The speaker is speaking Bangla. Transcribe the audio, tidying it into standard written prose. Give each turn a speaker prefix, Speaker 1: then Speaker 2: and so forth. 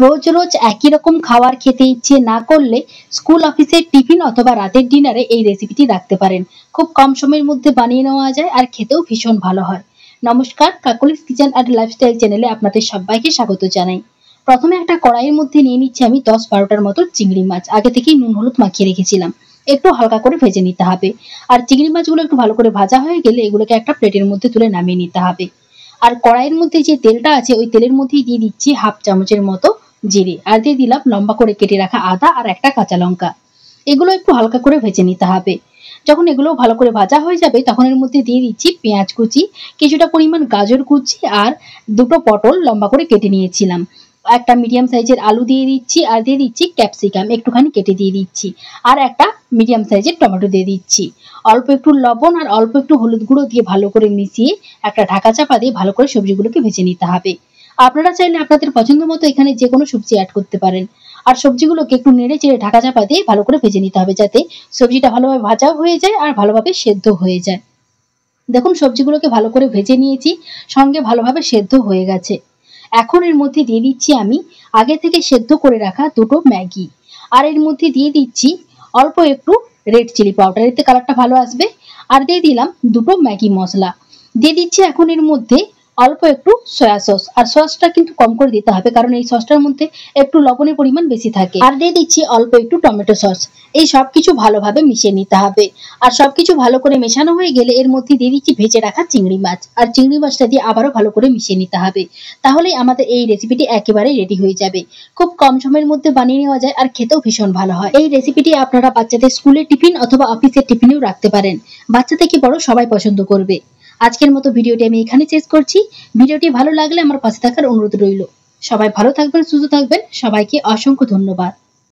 Speaker 1: রোজ রোজ একই রকম খাবার খেতে ইচ্ছে না করলে স্কুল অফিসের টিফিন অথবা রাতের ডিনারে এই রেসিপিটি রাখতে পারেন। খুব কম সময়ের মধ্যে বানিয়ে নেওয়া যায় আর খেতেও ভীষণ ভালো হয়। নমস্কার, কাকলিস কিচেন অ্যান্ড লাইফস্টাইল চ্যানেলে আপনাদের সবাইকে স্বাগত জানাই। প্রথমে একটা কড়াইয়ের মধ্যে নিয়ে নিচ্ছি আমি 10-12টার মতো চিংড়ি মাছ। আগে থেকেই নুন হলুদ মাখিয়ে রেখেছিলাম, একটু হালকা করে ভেজে নিতে হবে। আর চিংড়ি মাছগুলো একটু ভালো করে ভাজা হয়ে গেলে এগুলোকে একটা প্লেটের মধ্যে তুলে নামিয়ে নিতে হবে। আর কড়াইয়ের মধ্যে যে তেলটা আছে ওই তেলের মধ্যেই দিয়ে দিচ্ছি হাফ চামচের মতো জিরে, আর দিয়ে দিলাম লম্বা করে কেটে রাখা আদা আর একটা কাঁচা লঙ্কা। এগুলো একটু হালকা করে ভেজে নিতে হবে। যখন এগুলো ভালো করে ভাজা হয়ে যাবে তখন এর মধ্যে দিয়ে দিচ্ছি পেঁয়াজ কুচি, কিছুটা পরিমাণ গাজর কুচি আর দুটো পটল লম্বা করে কেটে নিয়েছিলাম। একটা মিডিয়াম সাইজের আলু দিয়ে দিচ্ছি, আর দিয়ে দিচ্ছি ক্যাপসিকাম একটুখানি কেটে দিয়ে দিচ্ছি, আর একটা মিডিয়াম সাইজের টমেটো দিয়ে দিচ্ছি। অল্প একটু লবণ আর অল্প একটু হলুদ গুঁড়ো দিয়ে ভালো করে মিশিয়ে একটা ঢাকা চাপা দিয়ে ভালো করে সবজিগুলোকে ভেজে নিতে হবে। আপনারা চাইলে আপনাদের পছন্দ মতো এখানে যে কোনো সবজি অ্যাড করতে পারেন। আর সবজিগুলোকে একটু নেড়ে চেড়ে ঢাকা চাপা দিয়ে ভালো করে ভেজে নিতে হবে, যাতে সবজিটা ভালোভাবে ভাজাও হয়ে যায় আর ভালোভাবে সেদ্ধ হয়ে যায়। দেখুন সবজিগুলোকে ভালো করে ভেজে নিয়েছি, সঙ্গে ভালোভাবে সেদ্ধ হয়ে গেছে। এখন এর মধ্যে দিয়ে দিচ্ছি আমি আগে থেকে সেদ্ধ করে রাখা দুটো ম্যাগি, আর এর মধ্যে দিয়ে দিচ্ছি অল্প একটু রেড চিলি পাউডার, এতে কালারটা ভালো আসবে। আর দিয়ে দিলাম দুটো ম্যাগি মশলা। দিয়ে দিচ্ছি এখন এর মধ্যে অল্প একটু সয়া সস, আর সসটা কিন্তু কম করে দিতে হবে কারণ এই সসটার মধ্যে একটু লবণের পরিমাণ বেশি থাকে। আর দিয়ে দিচ্ছি অল্প একটু টমেটো সস। এই সবকিছু ভালোভাবে মিশিয়ে নিতে হবে। আর সবকিছু ভালো করে মেশানো হয়ে গেলে এর মধ্যে দিয়ে দিচ্ছি ভেজে রাখা চিংড়ি মাছ, আর চিংড়ি মাছটা দিয়ে আবারও ভালো করে মিশিয়ে নিতে হবে। তাহলেই আমাদের এই রেসিপিটি একেবারে রেডি হয়ে যাবে। খুব কম সময়ের মধ্যে বানিয়ে নেওয়া যায় আর খেতেও ভীষণ ভালো হয়। এই রেসিপিটি আপনারা বাচ্চাদের স্কুলের টিফিন অথবা অফিসের টিফিনেও রাখতে পারেন। বাচ্চা থেকে বড় সবাই পছন্দ করবে। আজকের মতো ভিডিওটি আমি এখানে শেষ করছি। ভিডিওটি ভালো লাগলে আমার পাশে থাকার অনুরোধ রইল। সবাই ভালো থাকবেন, সুস্থ থাকবেন। সবাইকে অসংখ্য ধন্যবাদ।